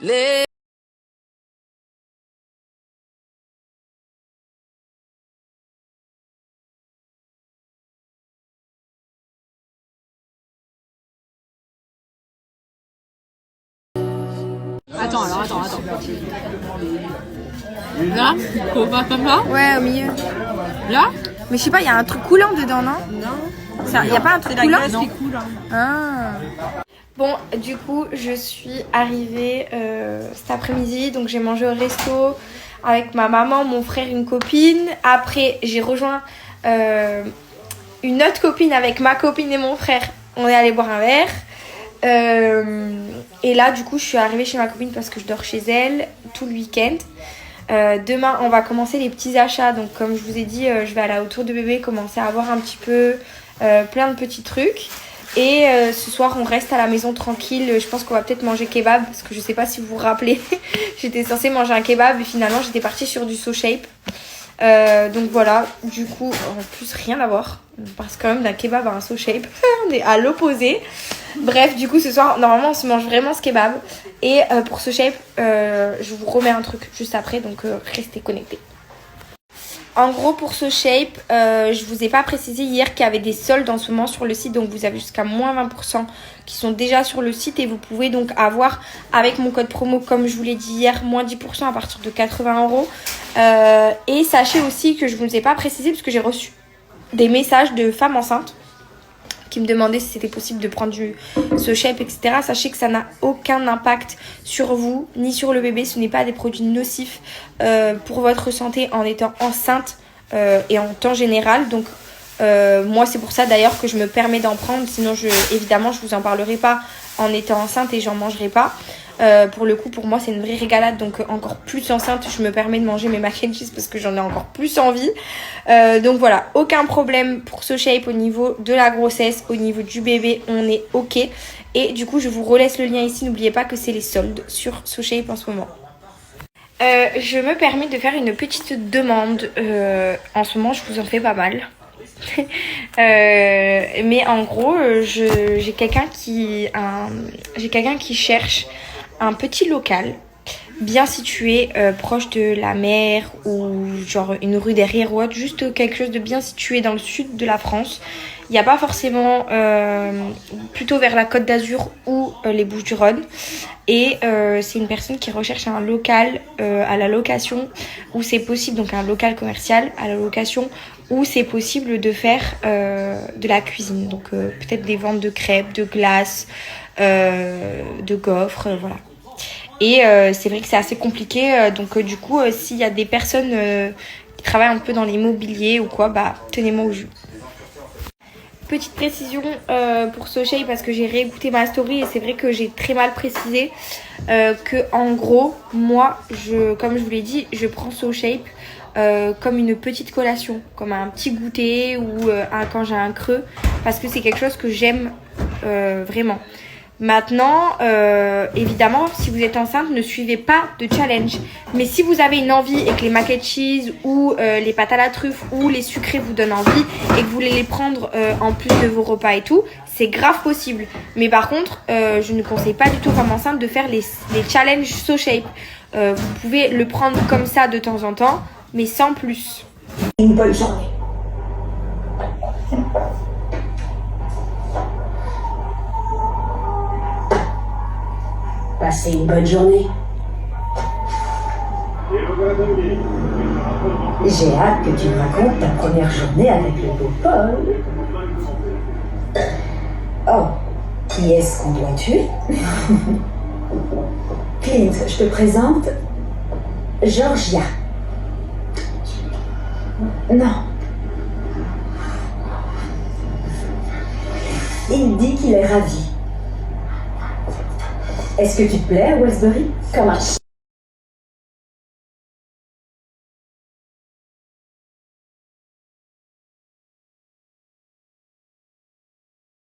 Les... Attends. Là, faut pas comme ça. Ouais, au milieu. Là. Mais je sais pas, il y a un truc coulant dedans, non? Non. Il y a pas un truc C'est la coulant? graisse qui coule. Ah. Bon, du coup, je suis arrivée cet après-midi. Donc, j'ai mangé au resto avec ma maman, mon frère, une copine. Après, j'ai rejoint une autre copine avec ma copine et mon frère. On est allé boire un verre. Et là, du coup, je suis arrivée chez ma copine parce que je dors chez elle tout le week-end. Demain, on va commencer les petits achats. Donc, comme je vous ai dit, je vais aller à Autour de bébé, commencer à avoir un petit peu plein de petits trucs. Et ce soir, on reste à la maison tranquille. Je pense qu'on va peut-être manger kebab parce que je sais pas si vous vous rappelez. J'étais censée manger un kebab et finalement, j'étais partie sur du So Shape. Donc voilà, du coup, en plus, rien à voir. On passe quand même d'un kebab à un So Shape. On est à l'opposé. Bref, du coup, ce soir, normalement, on se mange vraiment ce kebab. Et pour So Shape, je vous remets un truc juste après, donc restez connectés. En gros, pour So Shape, je vous ai pas précisé hier qu'il y avait des soldes en ce moment sur le site. Donc, vous avez jusqu'à moins 20% qui sont déjà sur le site. Et vous pouvez donc avoir, avec mon code promo, comme je vous l'ai dit hier, moins 10% à partir de 80 €. Et sachez aussi que je ne vous ai pas précisé parce que j'ai reçu des messages de femmes enceintes qui me demandaient si c'était possible de prendre du So Shape, etc. Sachez que ça n'a aucun impact sur vous ni sur le bébé. Ce n'est pas des produits nocifs pour votre santé en étant enceinte et en temps général. Donc moi, c'est pour ça d'ailleurs que je me permets d'en prendre. Sinon, évidemment, je vous en parlerai pas en étant enceinte et j'en mangerai pas. Pour le coup, pour moi, c'est une vraie régalade. Donc encore plus enceinte, je me permets de manger mes mac and cheese parce que j'en ai encore plus envie. Donc voilà, aucun problème pour So Shape au niveau de la grossesse, au niveau du bébé, on est ok. Et du coup, je vous relaisse le lien ici. N'oubliez pas que c'est les soldes sur So Shape en ce moment. Je me permets de faire une petite demande. En ce moment, je vous en fais pas mal. Mais en gros, j'ai quelqu'un qui cherche un petit local bien situé, proche de la mer ou genre une rue derrière ou autre, juste quelque chose de bien situé dans le sud de la France. Il n'y a pas forcément, plutôt vers la Côte d'Azur ou les Bouches-du-Rhône. Et c'est une personne qui recherche un local à la location où c'est possible, donc un local commercial à la location où c'est possible de faire de la cuisine. Donc peut-être des ventes de crêpes, de glaces, de gaufres, voilà. Et c'est vrai que c'est assez compliqué. Donc du coup, s'il y a des personnes qui travaillent un peu dans l'immobilier ou quoi, bah tenez-moi au jus. Petite précision pour So Shape parce que j'ai réécouté ma story et c'est vrai que j'ai très mal précisé que en gros, moi, comme je vous l'ai dit, je prends So Shape comme une petite collation, comme un petit goûter ou quand j'ai un creux parce que c'est quelque chose que j'aime vraiment. Maintenant, évidemment, si vous êtes enceinte, ne suivez pas de challenge. Mais si vous avez une envie et que les mac and cheese ou les pâtes à la truffe ou les sucrés vous donnent envie et que vous voulez les prendre en plus de vos repas et tout, c'est grave possible. Mais par contre, je ne conseille pas du tout aux femmes enceintes de faire les challenges So Shape. Vous pouvez le prendre comme ça de temps en temps, mais sans plus. Une bonne journée. Passez une bonne journée. J'ai hâte que tu me racontes ta première journée avec le beau Paul. Oh, qui est-ce qu'on doit tuer? Clint, je te présente Georgia. Non. Il dit qu'il est ravi. Est-ce que tu te plais à Westbury? Comme un